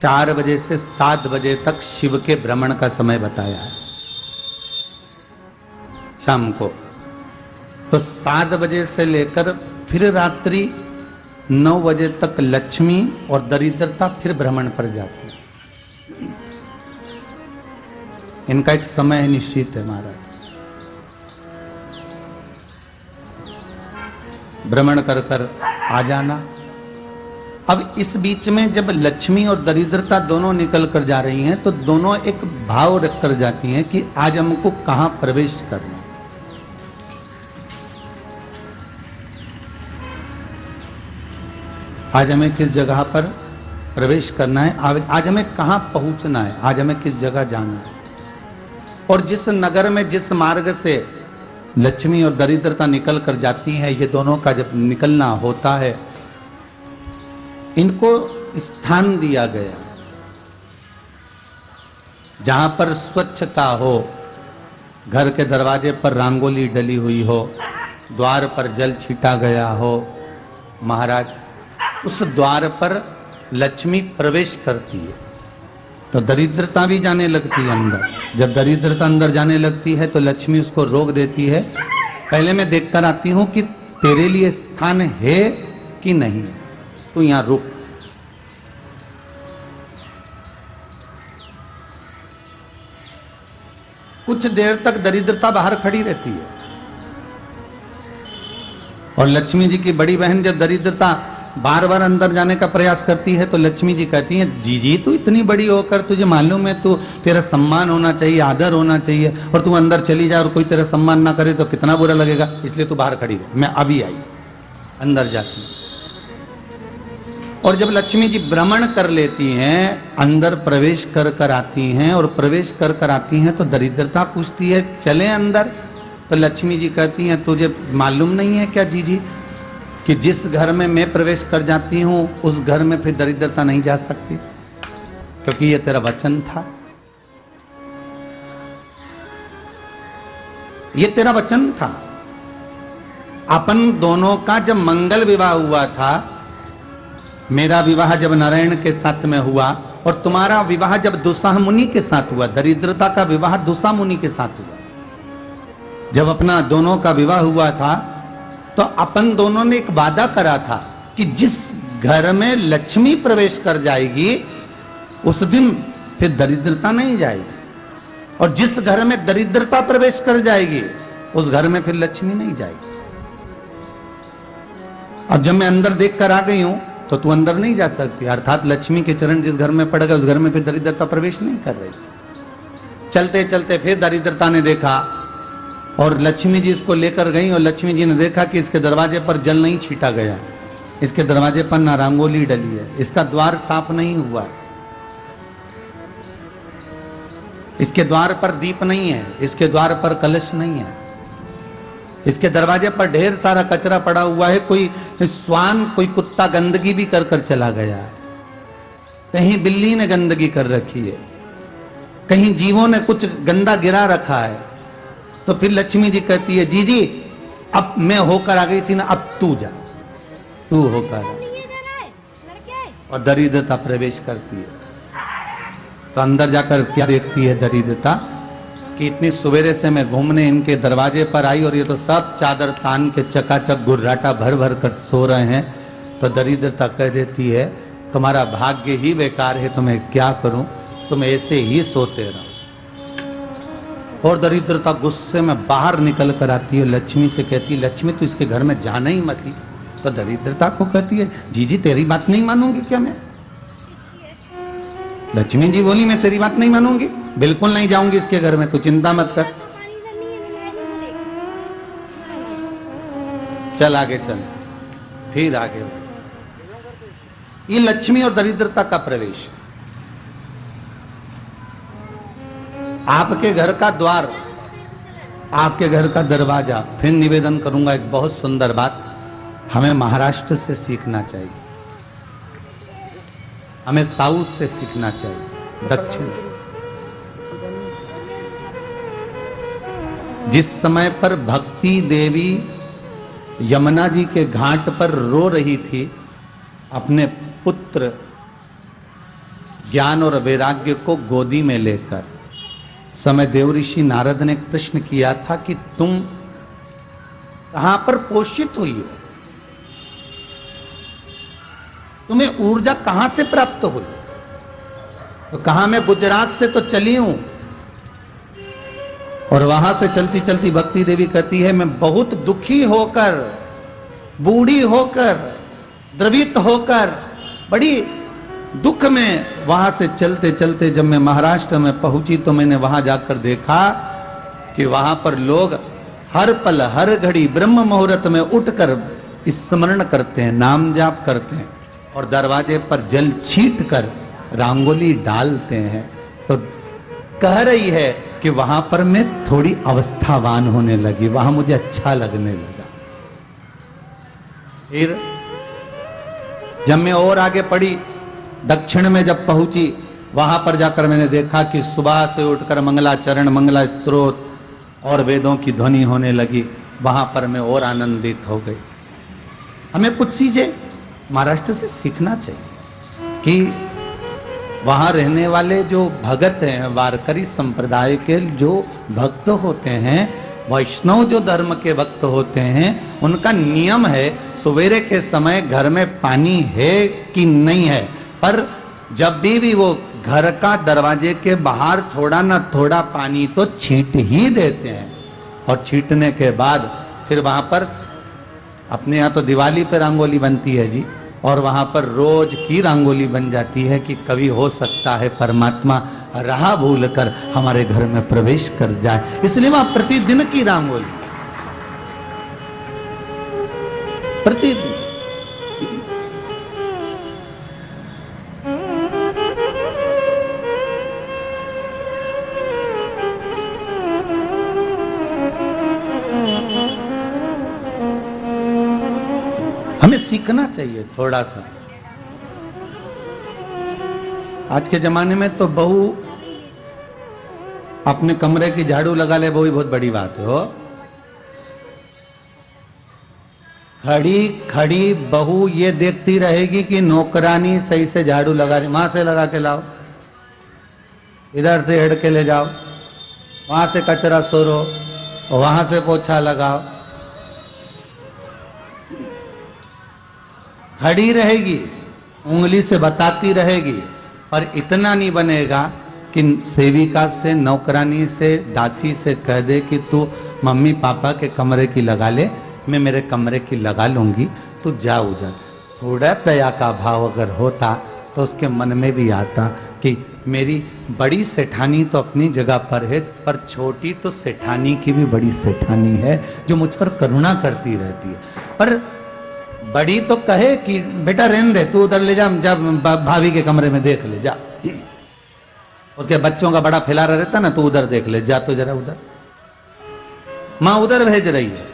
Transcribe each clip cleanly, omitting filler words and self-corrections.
4 बजे से 7 बजे तक शिव के भ्रमण का समय बताया है शाम को। तो 7 बजे से लेकर फिर रात्रि 9 बजे तक लक्ष्मी और दरिद्रता फिर भ्रमण पर जाती है। इनका एक समय निश्चित है महाराज। भ्रमण कर कर आ जाना। अब इस बीच में जब लक्ष्मी और दरिद्रता दोनों निकल कर जा रही हैं तो दोनों एक भाव रख कर जाती हैं कि आज हमको कहां प्रवेश करना। आज हमें किस जगह पर प्रवेश करना है, आज हमें कहां पहुंचना है, आज हमें किस जगह जाना है। और जिस नगर में जिस मार्ग से लक्ष्मी और दरिद्रता निकल कर जाती है, ये दोनों का जब निकलना होता है, इनको स्थान दिया गया जहां पर स्वच्छता हो, घर के दरवाजे पर रंगोली डली हुई हो, द्वार पर जल छीटा गया हो। महाराज, उस द्वार पर लक्ष्मी प्रवेश करती है तो दरिद्रता भी जाने लगती है अंदर। जब दरिद्रता अंदर जाने लगती है तो लक्ष्मी उसको रोक देती है। पहले मैं देखकर आती हूं कि तेरे लिए स्थान है कि नहीं, तू यहां रुक। कुछ देर तक दरिद्रता बाहर खड़ी रहती है और लक्ष्मी जी की बड़ी बहन जब दरिद्रता बार बार अंदर जाने का प्रयास करती है तो लक्ष्मी जी कहती हैं, जी तू इतनी बड़ी होकर तुझे मालूम है तू तेरा सम्मान होना चाहिए, आदर होना चाहिए, और तू अंदर चली जाए और कोई तेरा सम्मान ना करे तो कितना बुरा लगेगा, इसलिए तू बाहर खड़ी रहे। मैं अभी आई, अंदर जाती हूं। और जब लक्ष्मी जी भ्रमण कर लेती हैं, अंदर प्रवेश कर कर आती हैं और प्रवेश कर कर आती हैं तो दरिद्रता पूछती है चले अंदर। तो लक्ष्मी जी कहती हैं, तुझे मालूम नहीं है क्या जी कि जिस घर में मैं प्रवेश कर जाती हूं उस घर में फिर दरिद्रता नहीं जा सकती, क्योंकि ये तेरा वचन था, ये तेरा वचन था। अपन दोनों का जब मंगल विवाह हुआ था, मेरा विवाह जब नारायण के साथ में हुआ और तुम्हारा विवाह जब दुस्साह मुनि के साथ हुआ, दरिद्रता का विवाह दुस्साह मुनि के साथ हुआ। जब अपना दोनों का विवाह हुआ था तो अपन दोनों ने एक वादा करा था कि जिस घर में लक्ष्मी प्रवेश कर जाएगी उस दिन फिर दरिद्रता नहीं जाएगी, और जिस घर में दरिद्रता प्रवेश कर जाएगी उस घर में फिर लक्ष्मी नहीं जाएगी। अब जब मैं अंदर देख कर आ गई हूं तो तू अंदर नहीं जा सकती, अर्थात लक्ष्मी के चरण जिस घर में पड़ गए उस घर में फिर दरिद्रता प्रवेश नहीं कर रही। चलते चलते फिर दरिद्रता ने देखा और लक्ष्मी जी इसको लेकर गई और लक्ष्मी जी ने देखा कि इसके दरवाजे पर जल नहीं छीटा गया, इसके दरवाजे पर ना रंगोली डली है, इसका द्वार साफ नहीं हुआ, इसके द्वार पर दीप नहीं है, इसके द्वार पर कलश नहीं है, इसके दरवाजे पर ढेर सारा कचरा पड़ा हुआ है, कोई श्वान कोई कुत्ता गंदगी भी कर कर चला गया है, कहीं बिल्ली ने गंदगी कर रखी है, कहीं जीवों ने कुछ गंदा गिरा रखा है। तो फिर लक्ष्मी जी कहती है, जी अब मैं होकर आ गई थी ना, अब तू जा, तू होकर आ। और दरिद्रता प्रवेश करती है तो अंदर जाकर क्या देखती है दरिद्रता कि इतनी सवेरे से मैं घूमने इनके दरवाजे पर आई और ये तो सब चादर तान के चकाचक गुर्राटा भर भर कर सो रहे हैं। तो दरिद्रता कह देती है, तुम्हारा भाग्य ही बेकार है, तुम्हें क्या करूं, तुम ऐसे ही सोते रहो। और दरिद्रता गुस्से में बाहर निकल कर आती है, लक्ष्मी से कहती है, लक्ष्मी तू इसके घर में जाना ही मत। तो दरिद्रता को कहती है, जी तेरी बात नहीं मानूंगी क्या मैं? लक्ष्मी जी बोली, मैं तेरी बात नहीं मानूंगी, बिल्कुल नहीं जाऊंगी इसके घर में, तू चिंता मत कर। चल आगे चल, फिर आगे। ये लक्ष्मी और दरिद्रता का प्रवेश। आपके घर का द्वार, आपके घर का दरवाजा। फिर निवेदन करूंगा एक बहुत सुंदर बात, हमें महाराष्ट्र से सीखना चाहिए, हमें साउथ से सीखना चाहिए, दक्षिण से। जिस समय पर भक्ति देवी यमुना जी के घाट पर रो रही थी अपने पुत्र ज्ञान और वैराग्य को गोदी में लेकर समय देव ऋषि नारद ने प्रश्न किया था कि तुम कहां पर पोषित हुई हो, तुम्हें ऊर्जा कहां से प्राप्त हुई? तो कहा मैं गुजरात से तो चली हूं। और वहां से चलती चलती भक्ति देवी कहती है मैं बहुत दुखी होकर, बूढ़ी होकर, द्रवित होकर, बड़ी दुख में वहां से चलते चलते जब मैं महाराष्ट्र में पहुंची तो मैंने वहां जाकर देखा कि वहां पर लोग हर पल हर घड़ी ब्रह्म मुहूर्त में उठकर स्मरण करते हैं, नाम जाप करते हैं और दरवाजे पर जल छीट कर रंगोली डालते हैं। तो कह रही है कि वहां पर मैं थोड़ी अवस्थावान होने लगी, वहां मुझे अच्छा लगने लगा। फिर जब मैं और आगे पढ़ी, दक्षिण में जब पहुंची, वहां पर जाकर मैंने देखा कि सुबह से उठकर मंगलाचरण, मंगला स्तोत्र और वेदों की ध्वनि होने लगी। वहां पर मैं और आनंदित हो गई। हमें कुछ चीजें महाराष्ट्र से सीखना चाहिए कि वहाँ रहने वाले जो भगत हैं, वारकरी संप्रदाय के जो भक्त होते हैं, वैष्णव जो धर्म के भक्त होते हैं, उनका नियम है सवेरे के समय घर में पानी है कि नहीं है, पर जब भी वो घर का दरवाजे के बाहर थोड़ा ना थोड़ा पानी तो छींट ही देते हैं। और छींटने के बाद फिर वहाँ पर अपने यहाँ तो दिवाली पर रंगोली बनती है जी, और वहाँ पर रोज की रंगोली बन जाती है कि कभी हो सकता है परमात्मा राह भूल कर हमारे घर में प्रवेश कर जाए, इसलिए वहाँ प्रतिदिन की रंगोली, प्रतिदिन। हमें सीखना चाहिए थोड़ा सा। आज के जमाने में तो बहू अपने कमरे की झाड़ू लगा ले, वो ही बहुत बड़ी बात है। हो खड़ी खड़ी बहू ये देखती रहेगी कि नौकरानी सही से झाड़ू लगा रही, वहां से लगा के लाओ, इधर से हेड़ के ले जाओ, वहां से कचरा सोरो, वहां से पोछा लगाओ। खड़ी रहेगी, उंगली से बताती रहेगी, पर इतना नहीं बनेगा कि सेविका से, नौकरानी से, दासी से कह दे कि तू मम्मी पापा के कमरे की लगा ले, मैं मेरे कमरे की लगा लूंगी, तू जा उधर। थोड़ा दया का भाव अगर होता तो उसके मन में भी आता कि मेरी बड़ी सेठानी तो अपनी जगह पर है, पर छोटी तो सेठानी की भी बड़ी सेठानी है जो मुझ पर करुणा करती रहती है। पर बड़ी तो कहे कि बेटा रहने दे, तू उधर ले जा, जब भाभी के कमरे में देख ले जा, उसके बच्चों का बड़ा फैलारा रहता ना, तू उधर देख ले जा, तो जरा उधर, मां उधर भेज रही है।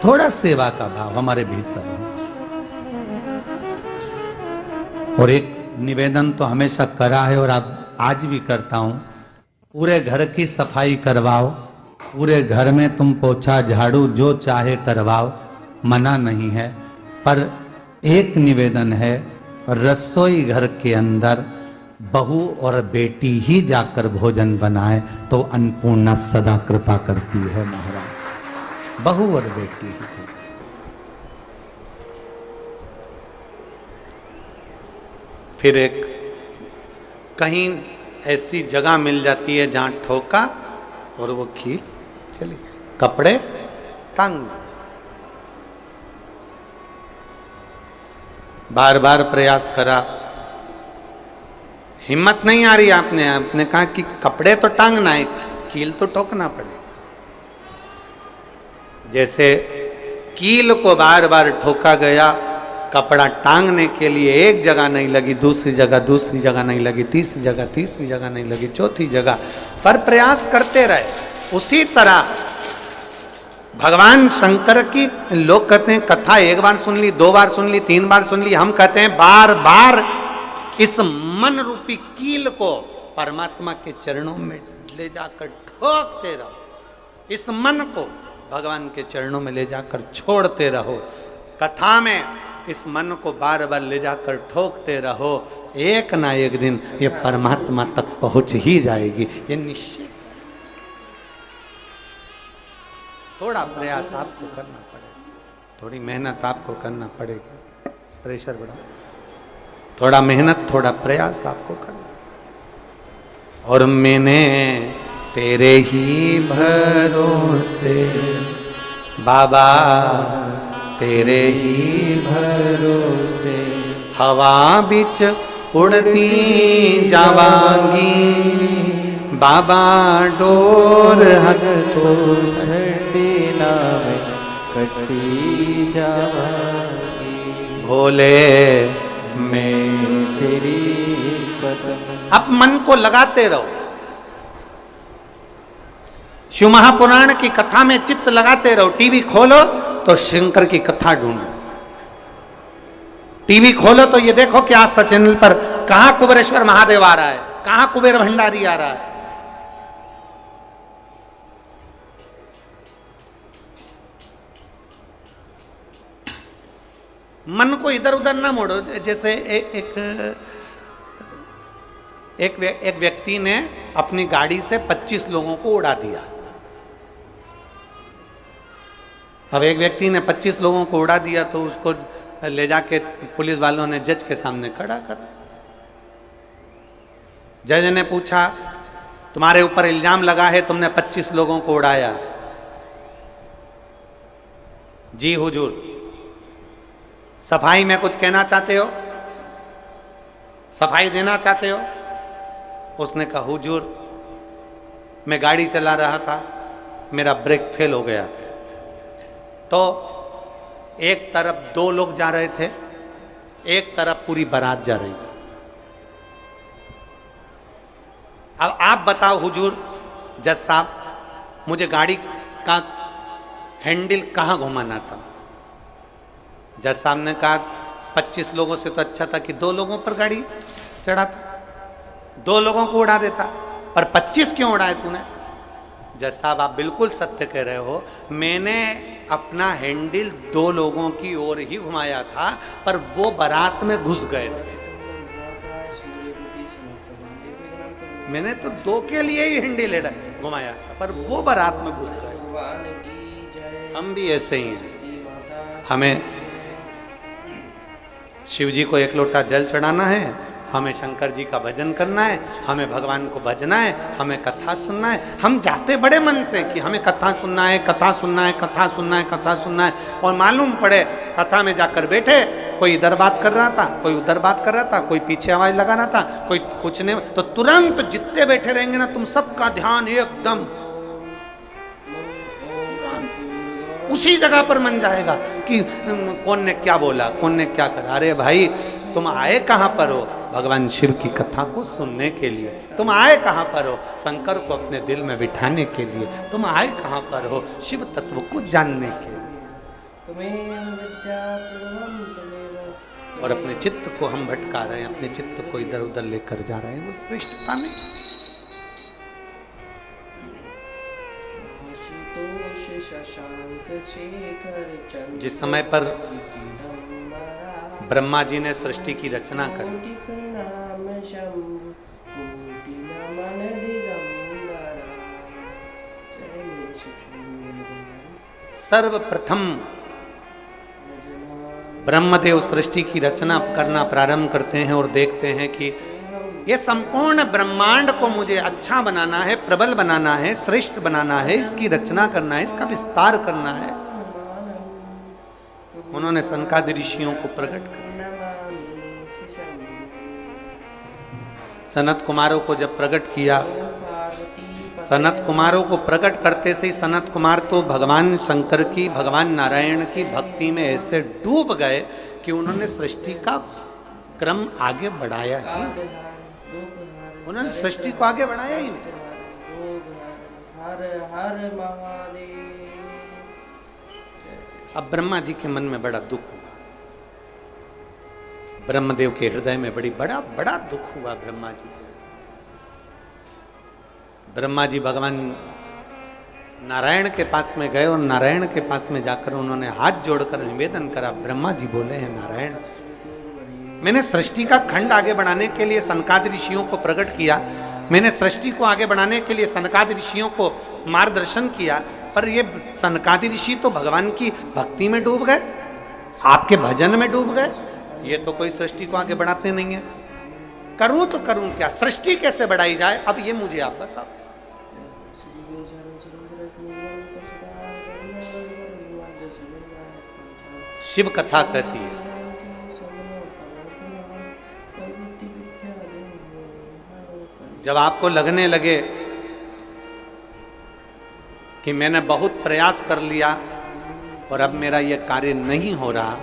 थोड़ा सेवा का भाव हमारे भीतर हो। और एक निवेदन तो हमेशा करा है और अब आज भी करता हूं, पूरे घर की सफाई करवाओ, पूरे घर में तुम पोछा झाड़ू जो चाहे करवाओ, मना नहीं है, पर एक निवेदन है, रसोई घर के अंदर बहू और बेटी ही जाकर भोजन बनाए तो अन्नपूर्णा सदा कृपा करती है महाराज, बहू और बेटी ही। फिर एक कहीं ऐसी जगह मिल जाती है जहां ठोका और वो खीर चली, कपड़े टांग, बार बार प्रयास करा, हिम्मत नहीं आ रही, आपने कहा कि कपड़े तो टांगना है, कील तो ठोकना पड़े। जैसे कील को बार बार ठोका गया, कपड़ा टांगने के लिए एक जगह नहीं लगी, दूसरी जगह नहीं लगी, तीसरी जगह नहीं लगी, चौथी जगह पर प्रयास करते रहे। उसी तरह भगवान शंकर की लोग कहते हैं कथा एक बार सुन ली, 2 बार सुन ली, 3 बार सुन ली, हम कहते हैं बार बार इस मन रूपी कील को परमात्मा के चरणों में ले जाकर ठोकते रहो, इस मन को भगवान के चरणों में ले जाकर छोड़ते रहो। कथा में इस मन को बार बार ले जाकर ठोकते रहो, एक ना एक दिन ये परमात्मा तक पहुंच ही जाएगी, ये निश्चित। थोड़ा प्रयास आपको करना पड़ेगा, थोड़ी मेहनत आपको करना पड़ेगी। प्रेशर बढ़ा, थोड़ा मेहनत, थोड़ा प्रयास आपको करना। और मैंने तेरे ही भरोसे बाबा, तेरे ही भरोसे हवा बिच उड़ती जावांगी बाबा, डोर हक तो छड़ी नाम कटी जावांगी भोले मैं तेरी कदम। अब मन को लगाते रहो, शिव महापुराण की कथा में चित्त लगाते रहो। टीवी खोलो तो शंकर की कथा ढूंढो, टीवी खोलो तो ये देखो कि आस्था चैनल पर कहां कुबेरेश्वर महादेव आ रहा है, कहां कुबेर भंडारी आ रहा है। मन को इधर उधर ना मोड़ो। जैसे एक व्यक्ति ने अपनी गाड़ी से 25 लोगों को उड़ा दिया। अब एक व्यक्ति ने 25 लोगों को उड़ा दिया तो उसको ले जाके पुलिस वालों ने जज के सामने खड़ा कर। जज ने पूछा, तुम्हारे ऊपर इल्जाम लगा है तुमने 25 लोगों को उड़ाया। जी हुजूर, सफाई में कुछ कहना चाहते हो, सफाई देना चाहते हो? उसने कहा, हुजूर मैं गाड़ी चला रहा था, मेरा ब्रेक फेल हो गया था, तो एक तरफ 2 लोग जा रहे थे, एक तरफ पूरी बारात जा रही थी। अब आप बताओ हुजूर, जज साहब, मुझे गाड़ी का हैंडल कहाँ घुमाना था? जज साहब ने कहा, 25 लोगों से तो अच्छा था कि 2 लोगों पर गाड़ी चढ़ाता, 2 लोगों को उड़ा देता, पर 25 क्यों उड़ाए तूने? जज साहब, आप बिल्कुल सत्य कह रहे हो, मैंने अपना हैंडल 2 लोगों की ओर ही घुमाया था, पर वो बारात में घुस गए थे। मैंने तो 2 के लिए ही हैंडल घुमाया था, पर वो बारात में घुस गए। हम भी ऐसे ही हैं। हमें शिव जी को 1 लोटा जल चढ़ाना है, हमें शंकर जी का भजन करना है, हमें भगवान को भजना है, हमें कथा सुनना है। हम जाते बड़े मन से कि हमें कथा सुनना है, कथा सुनना है, कथा सुनना है, कथा सुनना है, और मालूम पड़े कथा में जाकर बैठे, कोई इधर बात कर रहा था, कोई उधर बात कर रहा था, कोई पीछे आवाज लगा रहा था, कोई कुछ नहीं, तो तुरंत जितने बैठे रहेंगे ना, तुम सबका ध्यान एकदम उसी जगह पर मन जाएगा कि कौन ने क्या बोला, कौन ने क्या करा। अरे भाई, तुम आए कहां पर हो? भगवान शिव की कथा को सुनने के लिए। तुम आए कहां पर हो? शंकर को अपने दिल में बिठाने के लिए। तुम आए कहां पर हो? शिव तत्व को जानने के लिए। और अपने चित्त को हम भटका रहे हैं, अपने चित्त को इधर उधर लेकर जा रहे हैं, वो श्रेष्ठता नहीं। जिस समय पर ब्रह्मा जी ने सृष्टि की रचना करी, सर्वप्रथम ब्रह्मदेव सृष्टि की रचना करना प्रारंभ करते हैं और देखते हैं कि ये संपूर्ण ब्रह्मांड को मुझे अच्छा बनाना है, प्रबल बनाना है, श्रेष्ठ बनाना है, इसकी रचना करना है, इसका विस्तार करना है। उन्होंने सनकादि ऋषियों को प्रकट किया। सनत कुमारों को जब प्रकट किया, सनत कुमारों को प्रकट करते से ही सनत कुमार तो भगवान शंकर की, भगवान नारायण की भक्ति में ऐसे डूब गए कि उन्होंने सृष्टि का क्रम आगे बढ़ाया ही नहीं। उन्होंने सृष्टि को आगे बढ़ाया ही नहीं। अब ब्रह्मा जी के मन में बड़ा दुख हुआ, ब्रह्मदेव के हृदय में बड़ा दुख हुआ ब्रह्मा जी को। ब्रह्मा जी भगवान नारायण के पास में गए और नारायण के पास में जाकर उन्होंने हाथ जोड़कर निवेदन करा। ब्रह्मा जी बोले हैं, नारायण, मैंने सृष्टि का खंड आगे बढ़ाने के लिए सनकादि ऋषियों को प्रकट किया, मैंने सृष्टि को आगे बढ़ाने के लिए सनकादि ऋषियों को मार्गदर्शन किया, पर ये सनकादि ऋषि तो भगवान की भक्ति में डूब गए, आपके भजन में डूब गए, ये तो कोई सृष्टि को आगे बढ़ाते नहीं है। करूं तो करूं क्या, सृष्टि कैसे बढ़ाई जाए, अब ये मुझे आप बताओ। शिव कथा कहती है, जब आपको लगने लगे कि मैंने बहुत प्रयास कर लिया और अब मेरा यह कार्य नहीं हो रहा,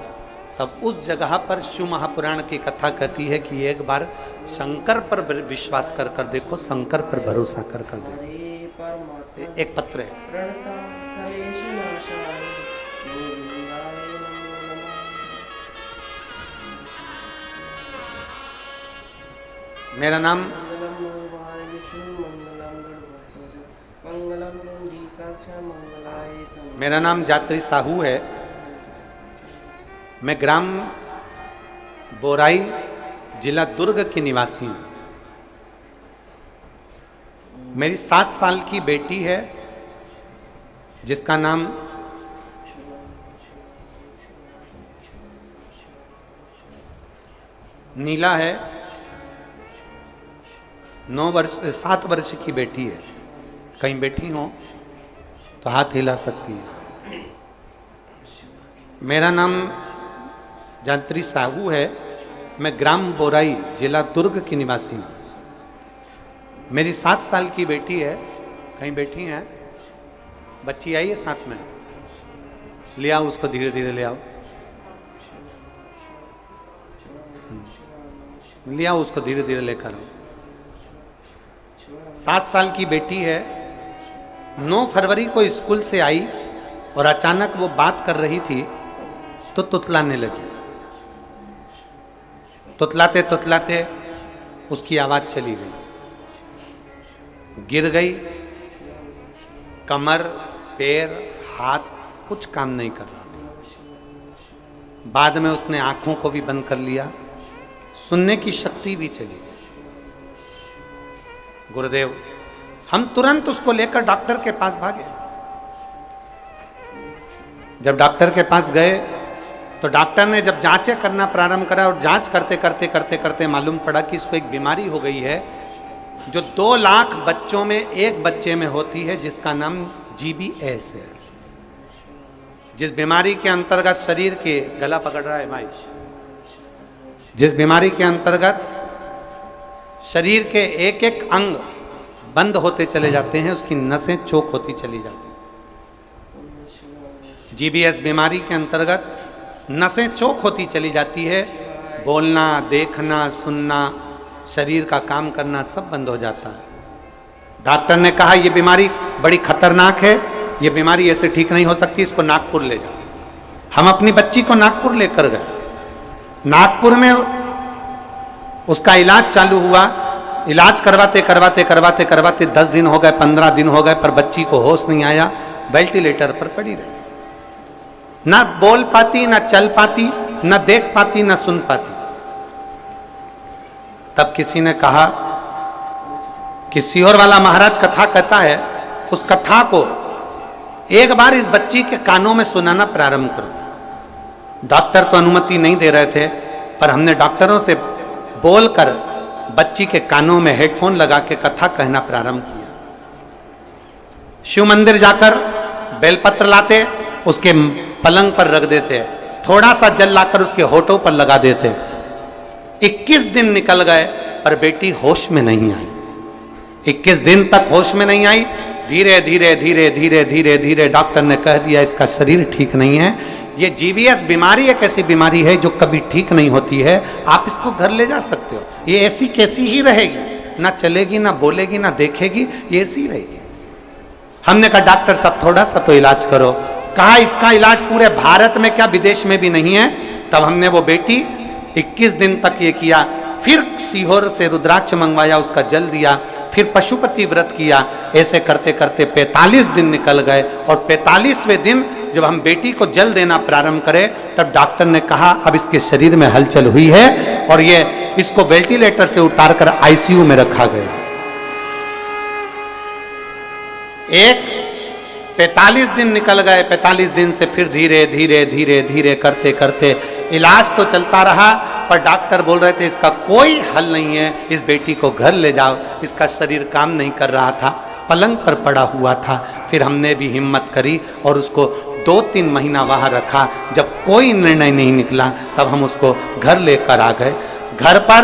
तब उस जगह पर शिव महापुराण की कथा कहती है कि एक बार शंकर पर विश्वास कर कर देखो, शंकर पर भरोसा कर कर देखो। एक पत्र है, मेरा नाम जात्री साहू है। मैं ग्राम बोराई, जिला दुर्ग की निवासी हूँ। मेरी 7 साल की बेटी है जिसका नाम नीला है। 7 वर्ष की बेटी है। कहीं बैठी हो तो हाथ हिला सकती है। मेरा नाम जात्री साहू है। मैं ग्राम बोराई, जिला दुर्ग की निवासी हूँ। मेरी 7 साल की बेटी है। कहीं बैठी हैं? बच्ची आई है साथ में, ले आओ उसको, धीरे धीरे ले आओ, ले आओ उसको, धीरे धीरे लेकर आओ। 7 साल की बेटी है। 9 फरवरी को स्कूल से आई और अचानक वो बात कर रही थी तो तुतलाने लगी। तुतलाते तुतलाते उसकी आवाज़ चली गई, गिर गई। कमर, पैर, हाथ कुछ काम नहीं कर रहा था। बाद में उसने आंखों को भी बंद कर लिया, सुनने की शक्ति भी चली गई। गुरुदेव, हम तुरंत उसको लेकर डॉक्टर के पास भागे। जब डॉक्टर के पास गए तो डॉक्टर ने जब जांचें करना प्रारंभ करा और जांच करते करते करते करते मालूम पड़ा कि इसको एक बीमारी हो गई है जो 2 लाख बच्चों में एक बच्चे में होती है, जिसका नाम GBS है। जिस बीमारी के अंतर्गत शरीर के, गला पकड़ रहा है भाई, जिस बीमारी के अंतर्गत शरीर के एक एक अंग बंद होते चले जाते हैं, उसकी नसें चोक होती चली जाती हैं। GBS बीमारी के अंतर्गत नसें चोक होती चली जाती है, बोलना, देखना, सुनना, शरीर का काम करना सब बंद हो जाता है। डॉक्टर ने कहा यह बीमारी बड़ी खतरनाक है, यह बीमारी ऐसे ठीक नहीं हो सकती, इसको नागपुर ले जाओ। हम अपनी बच्ची को नागपुर लेकर गए। नागपुर में उसका इलाज चालू हुआ। इलाज करवाते करवाते करवाते करवाते 10 दिन हो गए, 15 दिन हो गए, पर बच्ची को होश नहीं आया, वेंटिलेटर पर पड़ी रही। ना बोल पाती, ना चल पाती, ना देख पाती, ना सुन पाती। तब किसी ने कहा कि सीहोर वाला महाराज कथा कहता है, उस कथा को एक बार इस बच्ची के कानों में सुनाना प्रारंभ करो। डॉक्टर तो अनुमति नहीं दे रहे थे, पर हमने डॉक्टरों से बोलकर बच्ची के कानों में हेडफोन लगा के कथा कहना प्रारंभ किया। शिव मंदिर जाकर बेलपत्र लाते, उसके पलंग पर रख देते, थोड़ा सा जल लाकर उसके होठों पर लगा देते। 21 दिन निकल गए पर बेटी होश में नहीं आई। 21 दिन तक होश में नहीं आई। धीरे धीरे धीरे धीरे धीरे धीरे डॉक्टर ने कह दिया इसका शरीर ठीक नहीं है, ये GBS बीमारी एक ऐसी बीमारी है जो कभी ठीक नहीं होती है, आप इसको घर ले जा सकते हो, ये ऐसी कैसी ही रहेगी, ना चलेगी, ना बोलेगी, ना देखेगी, ये ऐसी ही रहेगी। हमने कहा डॉक्टर साहब थोड़ा सा तो इलाज करो। कहा इसका इलाज पूरे भारत में क्या विदेश में भी नहीं है। तब हमने वो बेटी 21 दिन तक ये किया, फिर सीहोर से रुद्राक्ष मंगवाया, उसका जल दिया, फिर पशुपति व्रत किया। ऐसे करते करते 45 दिन निकल गए और 45वें दिन जब हम बेटी को जल देना प्रारंभ करें तब डॉक्टर ने कहा अब इसके शरीर में हलचल हुई है और ये इसको वेंटिलेटर से उतारकर आईसीयू में रखा गया। एक 45 दिन निकल गए। 45 दिन से फिर धीरे धीरे धीरे धीरे करते करते इलाज तो चलता रहा, पर डॉक्टर बोल रहे थे इसका कोई हल नहीं है, इस बेटी को घर ले जाओ। इसका शरीर काम नहीं कर रहा था, पलंग पर पड़ा हुआ था। फिर हमने भी हिम्मत करी और उसको 2-3 महीना वहाँ रखा। जब कोई निर्णय नहीं निकला तब हम उसको घर लेकर आ गए। घर पर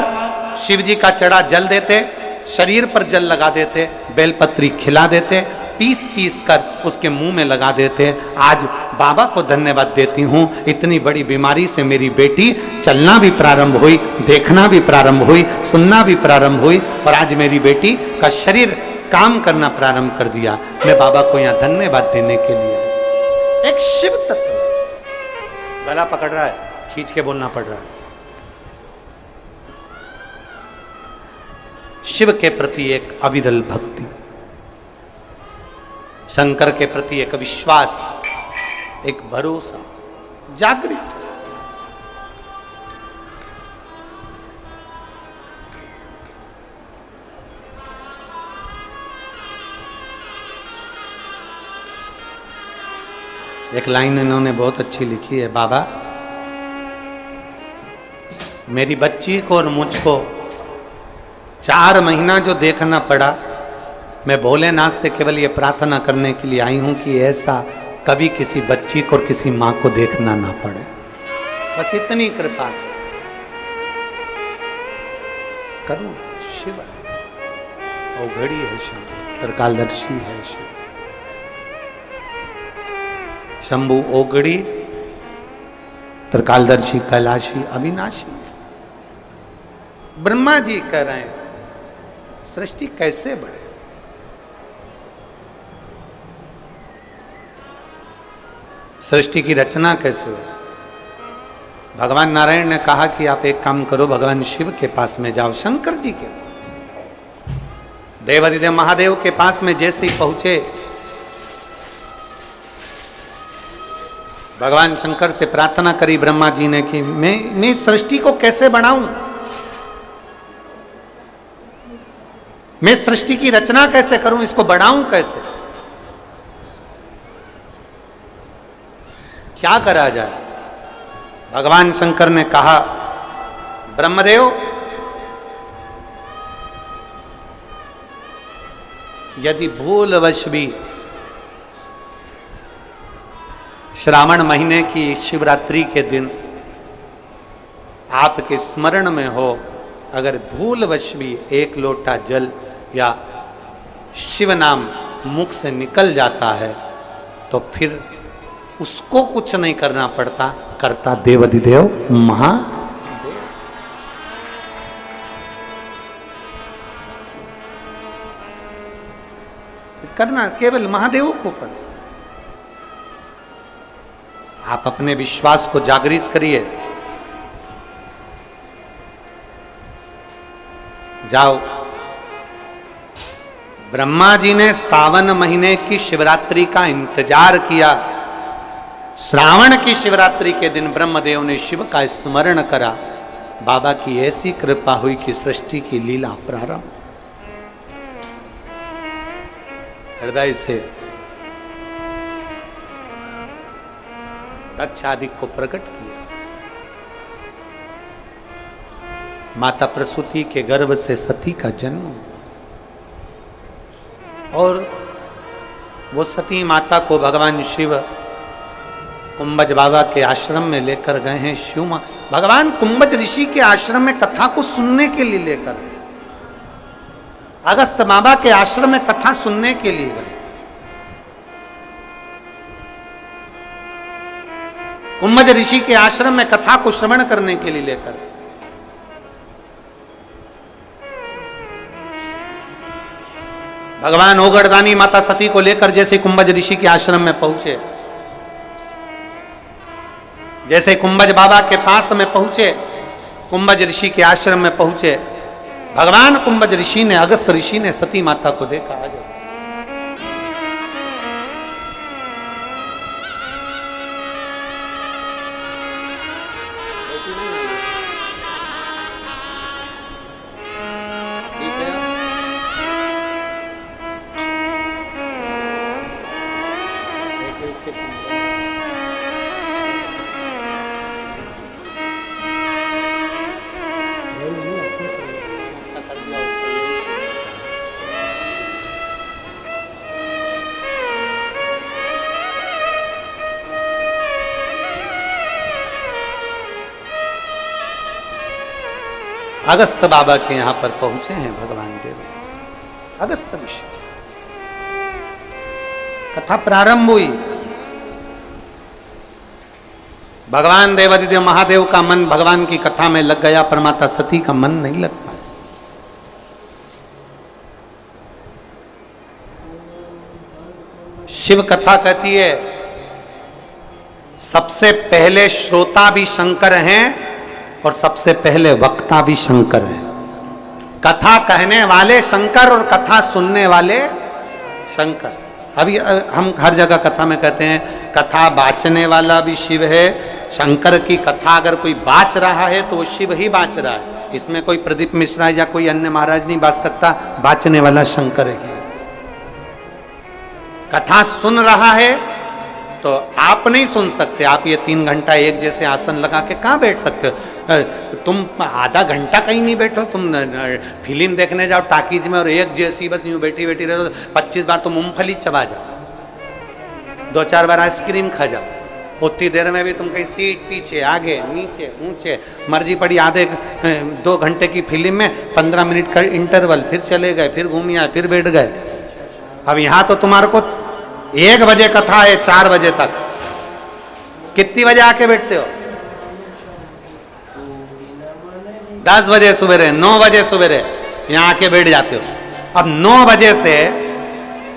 शिव जी का चढ़ा जल देते, शरीर पर जल लगा देते, बेलपत्री खिला देते, पीस पीस कर उसके मुंह में लगा देते। आज बाबा को धन्यवाद देती हूँ, इतनी बड़ी बीमारी से मेरी बेटी चलना भी प्रारंभ हुई, देखना भी प्रारंभ हुई, सुनना भी प्रारंभ हुई और आज मेरी बेटी का शरीर काम करना प्रारंभ कर दिया। मैं बाबा को यहाँ धन्यवाद देने के लिए। एक शिव तत्व गला पकड़ रहा है, खींच के बोलना पड़ रहा है। शिव के प्रति एक अविरल भक्ति, शंकर के प्रति एक विश्वास, एक भरोसा जागृत। एक लाइन इन्होंने बहुत अच्छी लिखी है, बाबा मेरी बच्ची को और मुझको 4 महीना जो देखना पड़ा, मैं भोलेनाथ से केवल ये प्रार्थना करने के लिए आई हूं कि ऐसा कभी किसी बच्ची को और किसी मां को देखना ना पड़े। बस इतनी कृपा करूं। शिव औघड़ी है, शिव त्रिकालदर्शी है, शिव शंभु औघड़ी, त्रिकालदर्शी, कैलाशी, अविनाशी। ब्रह्मा जी कह रहे हैं सृष्टि कैसे बढ़े, सृष्टि की रचना कैसे हो। भगवान नारायण ने कहा कि आप एक काम करो, भगवान शिव के पास में जाओ। शंकर जी के देवादिदेव महादेव के पास में जैसे ही पहुंचे, भगवान शंकर से प्रार्थना करी ब्रह्मा जी ने कि मैं सृष्टि को कैसे बढ़ाऊं, मैं सृष्टि की रचना कैसे करूं, इसको बढ़ाऊं कैसे, क्या करा जाए। भगवान शंकर ने कहा ब्रह्मदेव यदि भूलवश भी श्रावण महीने की शिवरात्रि के दिन आपके स्मरण में हो, अगर भूलवश भी एक लोटा जल या शिव नाम मुख से निकल जाता है तो फिर उसको कुछ नहीं करना पड़ता, करता देवाधिदेव महादेव। करना केवल महादेव को पड़ता। आप अपने विश्वास को जागृत करिए। जाओ, ब्रह्मा जी ने सावन महीने की शिवरात्रि का इंतजार किया। श्रावण की शिवरात्रि के दिन ब्रह्मदेव ने शिव का स्मरण करा। बाबा की ऐसी कृपा हुई कि सृष्टि की लीला प्रारंभ। हृदय से दक्षादि को प्रकट किया। माता प्रसूति के गर्भ से सती का जन्म, और वो सती माता को भगवान शिव कुंभज बाबा के आश्रम में लेकर गए हैं। शिव भगवान कुंभज ऋषि के आश्रम में कथा को सुनने के लिए लेकर, अगस्त बाबा के आश्रम में कथा सुनने के लिए गए। कुंभज ऋषि के आश्रम में कथा को श्रवण करने के लिए लेकर, भगवान ओगड़दानी माता सती को लेकर जैसे कुंभज ऋषि के आश्रम में पहुंचे, जैसे कुंभज बाबा के पास में पहुंचे, कुंभज ऋषि के आश्रम में पहुंचे, भगवान कुंभज ऋषि ने, अगस्त ऋषि ने सती माता को देखा। आ जाओ। अगस्त बाबा के यहां पर पहुंचे हैं भगवान देव। अगस्त ऋषि कथा प्रारंभ हुई। भगवान देवादिदेव महादेव का मन भगवान की कथा में लग गया, पर माता सती का मन नहीं लग पाया। शिव कथा कहती है सबसे पहले श्रोता भी शंकर हैं और सबसे पहले वक्ता भी शंकर है। कथा कहने वाले शंकर और कथा सुनने वाले शंकर। अभी हम हर जगह कथा में कहते हैं कथा बाचने वाला भी शिव है। शंकर की कथा अगर कोई बाच रहा है तो वो शिव ही बाच रहा है। इसमें कोई प्रदीप मिश्रा या कोई अन्य महाराज नहीं बाच सकता, बाचने वाला शंकर है। कथा सुन रहा है तो आप नहीं सुन सकते। आप ये 3 घंटा एक जैसे आसन लगा के कहाँ बैठ सकते हो? तुम आधा घंटा कहीं नहीं बैठो। तुम फिल्म देखने जाओ टाकीज में और एक जैसी बस यूं बैठी बैठी रहो, 25 बार तो मूंगफली चबा जाओ, 2-4 बार आइसक्रीम खा जाओ। उतनी देर में भी तुम कहीं सीट पीछे आगे नीचे ऊंचे मर्जी पड़ी। आधे 2 घंटे की फिल्म में 15 मिनट का इंटरवल, फिर चले गए, फिर घूम आए, फिर बैठ गए। अब यहाँ तो तुम्हारे को 1 बजे कथा है, 4 बजे तक। कितनी बजे आके बैठते हो? 10 बजे सवेरे, 9 बजे सवेरे यहाँ आके बैठ जाते हो। अब 9 बजे से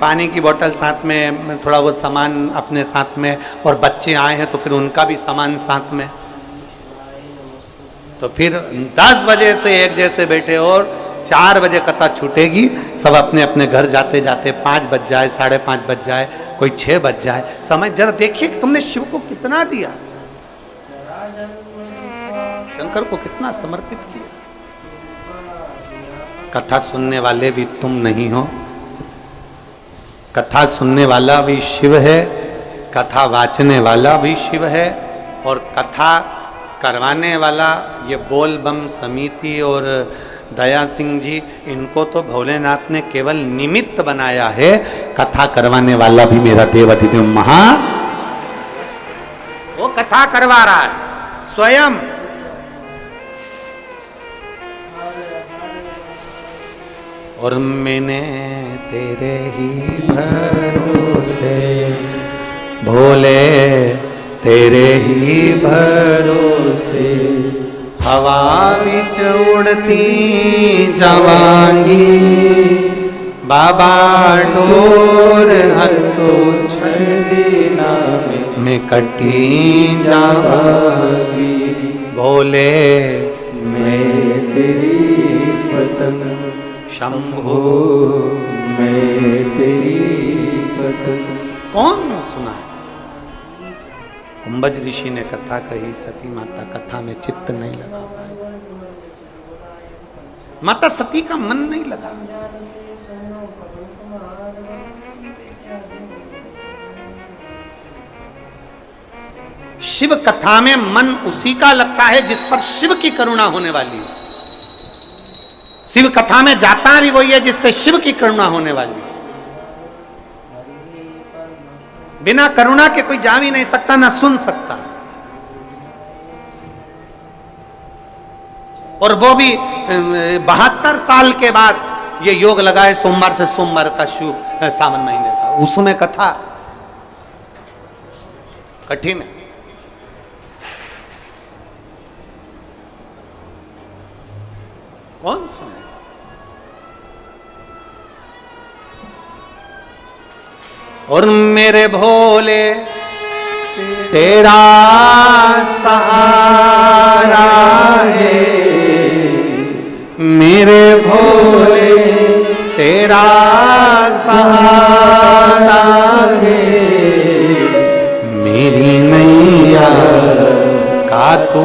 पानी की बोतल साथ में, थोड़ा बहुत सामान अपने साथ में, और बच्चे आए हैं तो फिर उनका भी सामान साथ में। तो फिर 10 बजे से 1 जैसे बैठे और 4 बजे कथा छूटेगी। सब अपने अपने घर जाते जाते 5 बज जाए, 5:30 बज जाए, कोई 6 बज जाए। समय जरा देखिए कि तुमने शिव को कितना दिया, शंकर को कितना समर्पित किया। कथा सुनने वाले भी तुम नहीं हो। कथा सुनने वाला भी शिव है, कथा वाचने वाला भी शिव है, और कथा करवाने वाला ये बोल बम समिति और दया सिंह जी, इनको तो भोलेनाथ ने केवल निमित्त बनाया है। कथा करवाने वाला भी मेरा देवाधिदेव महा, वो कथा करवा रहा है स्वयं। और मैंने तेरे ही भरोसे भोले, तेरे ही भरोसे हवा बिच उड़ती जावांगी। बाबा डोर हथो छड़ना मैं कटी जावांगी। भोले मैं तेरी पतंग, शंभो मैं तेरी पतंग। कौन सुना है? कुंभज ऋषि ने कथा कही, सती माता कथा में चित्त नहीं लगा पाई। माता सती का मन नहीं लगा। शिव कथा में मन उसी का लगता है जिस पर शिव की करुणा होने वाली है। शिव कथा में जाता भी वही है जिस पे शिव की करुणा होने वाली है। बिना करुणा के कोई जा भी नहीं सकता, ना सुन सकता। और वो भी 72 साल के बाद ये योग लगा है सोमवार से सोमवार का सावन महीने का। उसमें कथा कठिन है। कौन सुने? और मेरे भोले तेरा सहारा है, मेरे भोले मेरा सहारा है, मेरी नैया का तू